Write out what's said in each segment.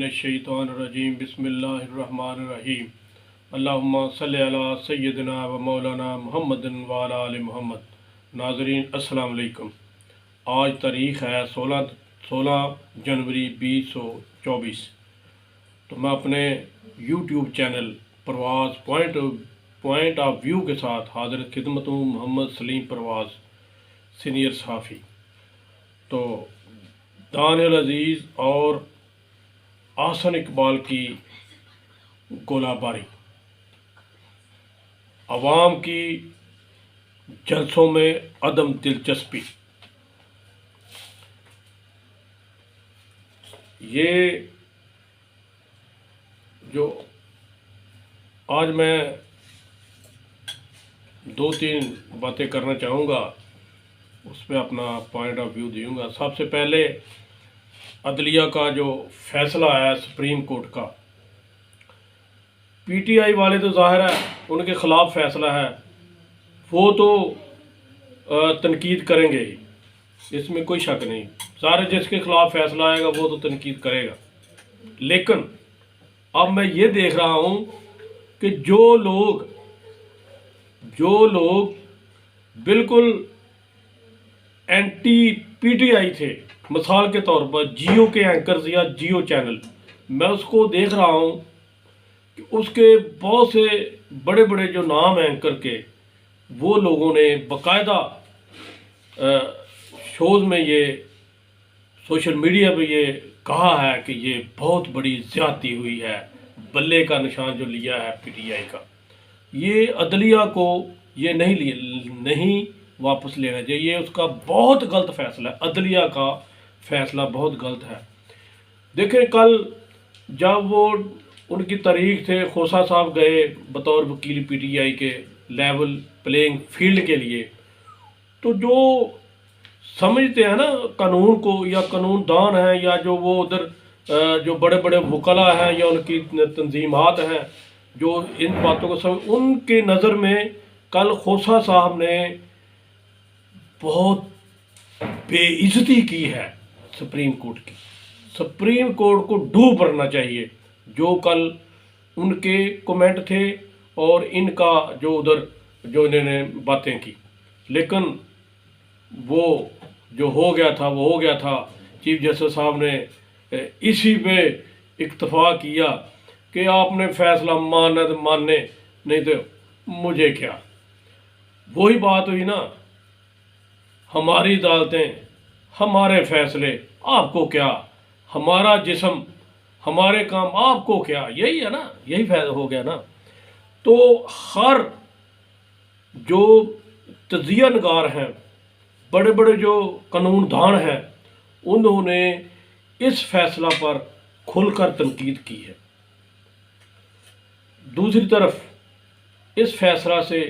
मिनश्शैतानिर्रजीम बिस्मिल्लाहिर्रहमानिर्रहीम अल्लाहुम्मा सल्लि अला सय्यिदिना व मौलाना मुहम्मदिन व अला आलि मुहम्मद। नाज़रीन अस्सलाम वालेकुम। आज तारीख़ है 16 जनवरी 2024। तो मैं अपने YouTube channel Parwaz point of view के साथ हाज़िर खिदमत हूँ। मोहम्मद सलीम परवाज़, सीनियर सहाफ़ी। तो दानियल अज़ीज़ और आहसन इकबाल की गोलाबारी, अवाम की जलसों में अदम दिलचस्पी, ये जो आज मैं 2-3 बातें करना चाहूँगा, उस पर अपना पॉइंट ऑफ व्यू दूँगा। सबसे पहले अदलिया का जो फैसला आया सुप्रीम कोर्ट का, पीटीआई वाले तो ज़ाहिर है उनके ख़िलाफ़ फैसला है, वो तो तनकीद करेंगे ही, इसमें कोई शक नहीं। सारे जिसके ख़िलाफ़ फैसला आएगा वो तो तनकीद करेगा। लेकिन अब मैं ये देख रहा हूँ कि जो लोग बिल्कुल एंटी पीटीआई थे, मिसाल के तौर पर जियो के एंकर्स या जियो चैनल, मैं उसको देख रहा हूँ कि उसके बहुत से बड़े बड़े जो नाम हैं एंकर के, वो लोगों ने बाकायदा शोज़ में, ये सोशल मीडिया पे ये कहा है कि ये बहुत बड़ी ज़्यादती हुई है, बल्ले का निशान जो लिया है पीटीआई का। ये अदलिया को ये नहीं वापस लेना चाहिए, उसका बहुत गलत फैसला है। अदलिया का फैसला बहुत गलत है। देखें, कल जब वो उनकी तारीख थे, खोसा साहब गए बतौर वकील पीटीआई के लेवल प्लेइंग फील्ड के लिए, तो जो समझते हैं ना कानून को, या कानूनदान हैं, या जो वो उधर जो बड़े बड़े वकला हैं या उनकी तंजीमात हैं जो इन बातों को समझ, उनके नज़र में कल खोसा साहब ने बहुत बेइज्जती की है सुप्रीम कोर्ट की। सुप्रीम कोर्ट को डूब भरना चाहिए जो कल उनके कमेंट थे और इनका जो उधर जो इन्होंने बातें की। लेकिन वो जो हो गया था वो हो गया था। चीफ जस्टिस साहब ने इसी पे इक्तफा किया कि आपने फैसला मानना तो मानने, नहीं तो मुझे क्या। वही बात हुई ना, हमारी अदालतें, हमारे फैसले, आपको क्या, हमारा जिस्म, हमारे काम, आपको क्या। यही है ना, यही फायदा हो गया ना। तो हर जो तजिया नगार हैं, बड़े बड़े जो कानूनदान हैं, उन्होंने इस फैसला पर खुलकर तनकीद की है। दूसरी तरफ इस फैसला से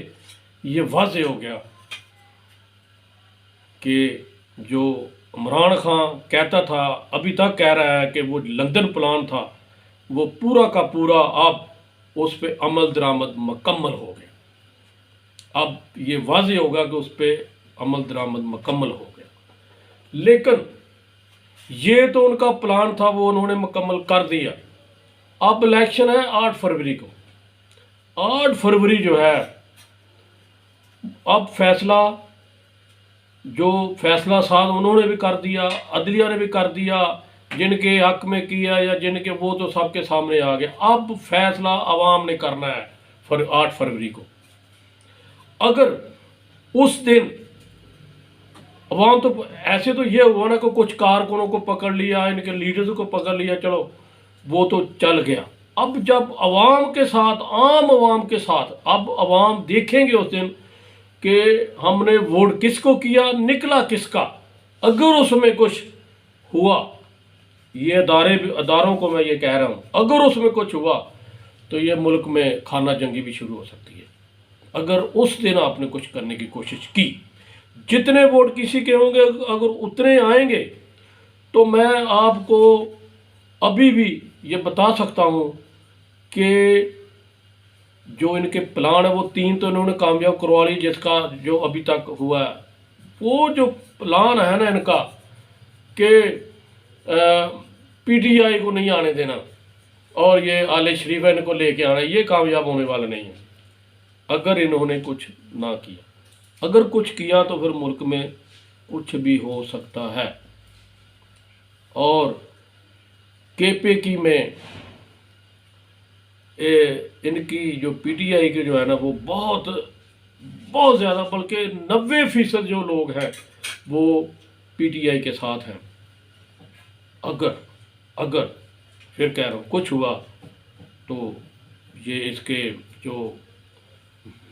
ये वाज़ेह हो गया कि जो इमरान खान कहता था, अभी तक कह रहा है कि वो लंदन प्लान था, वो पूरा का पूरा अब उस पर अमल दरामद मुकम्मल हो गया। अब ये वाज़ेह होगा कि उस पर अमल दरामद मुकम्मल हो गया। लेकिन ये तो उनका प्लान था, वो उन्होंने मुकम्मल कर दिया। अब इलेक्शन है 8 फरवरी को। 8 फरवरी जो है, अब फैसला जो फैसला साथ उन्होंने भी कर दिया, अदलिया ने भी कर दिया, जिनके हक में किया या जिनके, वो तो सबके सामने आ गया। अब फैसला आवाम ने करना है 8 फरवरी को। अगर उस दिन अवाम, तो ऐसे तो ये हुआ ना कि कुछ कारकुनों को पकड़ लिया, इनके लीडर्स को पकड़ लिया, चलो वो तो चल गया। अब जब अवाम के साथ, आम अवाम के साथ, अब अवाम देखेंगे उस दिन कि हमने वोट किसको किया, निकला किसका। अगर उसमें कुछ हुआ, ये अदारों को मैं ये कह रहा हूँ, अगर उसमें कुछ हुआ तो ये मुल्क में खाना जंगी भी शुरू हो सकती है। अगर उस दिन आपने कुछ करने की कोशिश की, जितने वोट किसी के होंगे, अगर उतने आएंगे, तो मैं आपको अभी भी ये बता सकता हूँ कि जो इनके प्लान है वो 3 तो इन्होंने कामयाब करवा ली, जिसका जो अभी तक हुआ है। वो जो प्लान है ना इनका कि पीटीआई को नहीं आने देना और ये आले शरीफ इनको लेके आना, ये कामयाब होने वाला नहीं है अगर इन्होंने कुछ ना किया। अगर कुछ किया तो फिर मुल्क में कुछ भी हो सकता है। और केपे की में इनकी जो पीटीआई के जो है ना वो बहुत बहुत ज़्यादा, बल्कि 90% जो लोग हैं वो पीटीआई के साथ हैं। अगर अगर फिर कह रहा हूँ कुछ हुआ तो ये इसके जो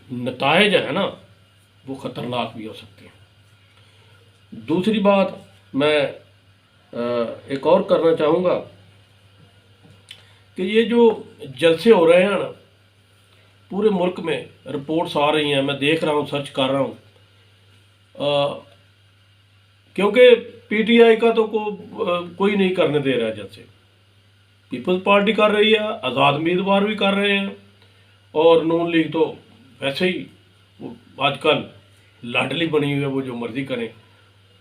नताइज है ना वो ख़तरनाक भी हो सकते हैं। दूसरी बात मैं एक और करना चाहूँगा कि ये जो जलसे हो रहे हैं ना पूरे मुल्क में, रिपोर्ट्स आ रही हैं, मैं देख रहा हूँ, सर्च कर रहा हूँ, क्योंकि पीटीआई का तो कोई नहीं करने दे रहा है जलसे। पीपल्स पार्टी कर रही है, आज़ाद उम्मीदवार भी कर रहे हैं, और नून लीग तो वैसे ही वो आजकल लाडली बनी हुई है, वो जो मर्जी करें,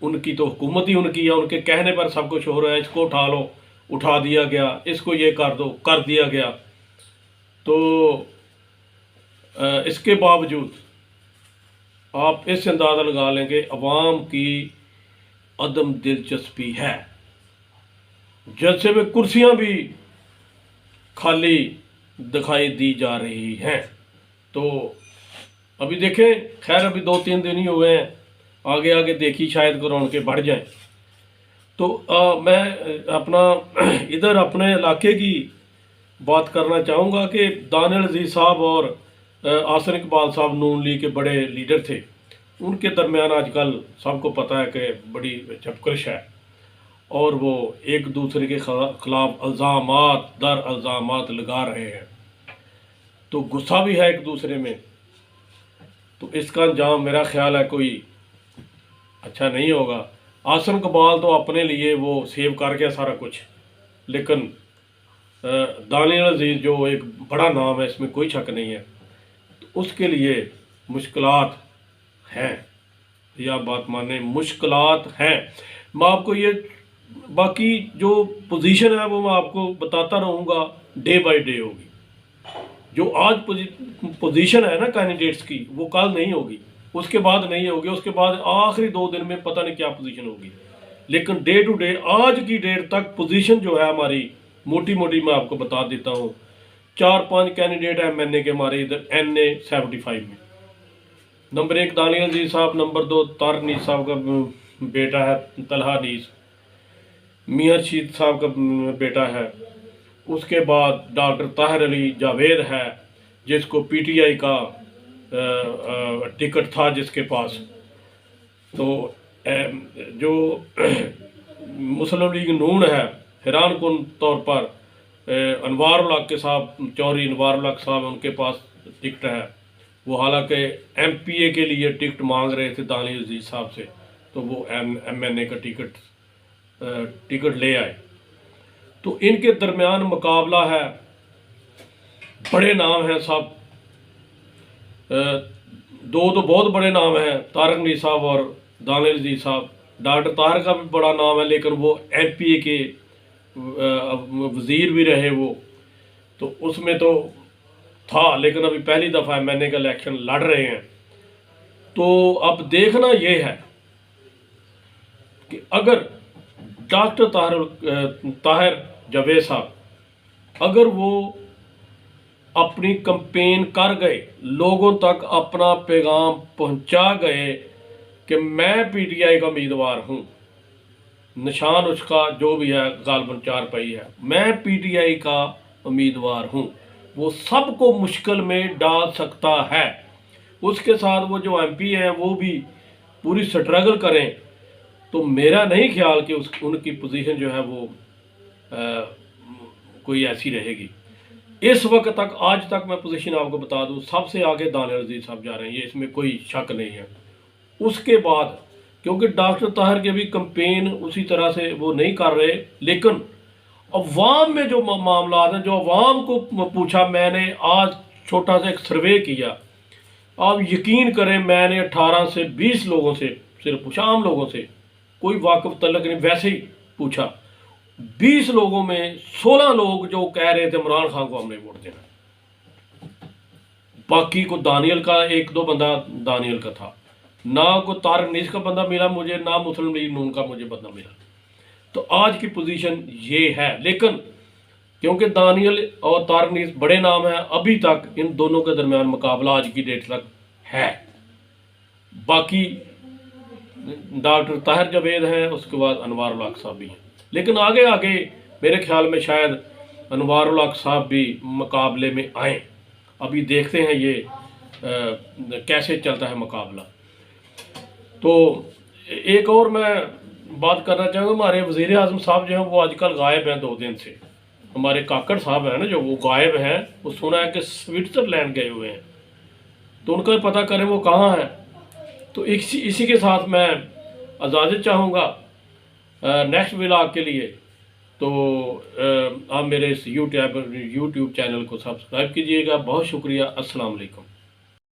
उनकी तो हुकूमत ही उनकी है, उनके कहने पर सब कुछ हो रहा है। इसको उठा लो, उठा दिया गया, इसको ये कर दो, कर दिया गया। तो इसके बावजूद आप इससे अंदाज़ा लगा लेंगे अवाम की अदम दिलचस्पी है। जलसे में कुर्सियां भी खाली दिखाई दी जा रही हैं। तो अभी देखें, खैर अभी 2-3 दिन ही हुए हैं, आगे आगे देखी शायद कोरोना के बढ़ जाएं। तो मैं अपना इधर अपने इलाके की बात करना चाहूँगा कि दानियल अजीज़ साहब और आसिन इकबाल साहब नून लीग के बड़े लीडर थे। उनके दरमियान आजकल सबको पता है कि बड़ी झपकश है और वो एक दूसरे के ख़िलाफ़ इल्ज़ामात दर इल्ज़ामात लगा रहे हैं। तो गुस्सा भी है एक दूसरे में। तो इसका अंजाम मेरा ख्याल है कोई अच्छा नहीं होगा। आसिन इकबाल तो अपने लिए वो सेव कर गया सारा कुछ, लेकिन दानियल अजीज़ जो एक बड़ा नाम है, इसमें कोई शक नहीं है, तो उसके लिए मुश्किलात हैं। यह बात माने, मुश्किलात हैं। मैं आपको ये बाकी जो पोजीशन है वो मैं आपको बताता रहूँगा, डे बाय डे होगी। जो आज पोजीशन है ना कैंडिडेट्स की, वो कल नहीं होगी, उसके बाद नहीं होगी, उसके बाद आखिरी 2 दिन में पता नहीं क्या पोजीशन होगी। लेकिन डे टू डे आज की डेट तक पोजीशन जो है हमारी मोटी मोटी मैं आपको बता देता हूँ। 4-5 कैंडिडेट हैं MNA के हमारे इधर NA 75 में। नंबर 1 दानियल अजीज़ साहब, नंबर 2 तार नीस साहब का बेटा है तलहा नीस, मियां रशीद साहब का बेटा है। उसके बाद डॉक्टर ताहिर अली जावेद है, जिसको PTI का टिकट था जिसके पास। तो जो मुस्लिम लीग नून है, हैरान कुन तौर पर अनवार उल हक के साहब, चौधरी अनवार उल हक साहब, उनके पास टिकट है। वो हालांकि MPA के लिए टिकट मांग रहे थे दानियल अजीज़ साहब से, तो वो MNA का टिकट ले आए। तो इनके दरमियान मुकाबला है, बड़े नाम हैं सब। 2 तो बहुत बड़े नाम हैं, तारक नीस साहब और दानियल अजीज़ साहब। डॉक्टर ताहिर का भी बड़ा नाम है, लेकिन वो MPA के वज़ीर भी रहे वो, तो उसमें तो था, लेकिन अभी पहली दफ़ा MNA का इलेक्शन लड़ रहे हैं। तो अब देखना ये है कि अगर डॉक्टर ताहिर जावेद साहब अगर वो अपनी कैंपेन कर गए, लोगों तक अपना पैगाम पहुंचा गए कि मैं PTI का उम्मीदवार हूं, निशान उसका जो भी है गालबन 4 पाई है, मैं PTI का उम्मीदवार हूं, वो सबको मुश्किल में डाल सकता है। उसके साथ वो जो MP हैं वो भी पूरी स्ट्रगल करें, तो मेरा नहीं ख्याल कि उनकी पोजीशन जो है वो कोई ऐसी रहेगी। इस वक्त तक, आज तक मैं पोजीशन आपको बता दूं, सबसे आगे दानियल अजीज़ साहब जा रहे हैं, ये इसमें कोई शक नहीं है। उसके बाद क्योंकि डॉक्टर ताहिर के भी कैंपेन उसी तरह से वो नहीं कर रहे, लेकिन अवाम में जो मामला हैं, जो अवाम को पूछा, मैंने आज छोटा सा एक सर्वे किया, आप यकीन करें मैंने 18 से 20 लोगों से सिर्फ पूछा, आम लोगों से, कोई वाकफ तलक नहीं, वैसे ही पूछा। 20 लोगों में 16 लोग जो कह रहे थे इमरान खान को हमने वोट देना, बाकी को दानियल का एक दो बंदा दानियल का था, ना को तारक नीस का बंदा मिला मुझे, ना मुस्लिम लीग नून का मुझे बंदा मिला। तो आज की पोजीशन ये है। लेकिन क्योंकि दानियल और तारक नीस बड़े नाम हैं, अभी तक इन दोनों के दरमियान मुकाबला आज की डेट तक है। बाकी डॉक्टर ताहिर जावेद हैं, उसके बाद अनवारुल हक साहब भी हैं। लेकिन आगे आगे मेरे ख्याल में शायद अनवारुल हक साहब भी मुकाबले में आए। अभी देखते हैं ये कैसे चलता है मुकाबला। तो एक और मैं बात करना चाहूँगा, हमारे वज़ीर आज़म साहब जो हैं वो आजकल गायब हैं 2 दिन से। हमारे काकड़ साहब हैं ना जो, वो गायब हैं। वो सुना है कि स्विट्ज़रलैंड गए हुए हैं, तो उनका पता करें वो कहाँ हैं। तो इसी के साथ मैं इजाज़त चाहूँगा नेक्स्ट व्लॉग के लिए। तो आप मेरे इस यूट्यूब चैनल को सब्सक्राइब कीजिएगा। बहुत शुक्रिया। अस्सलाम वालेकुम।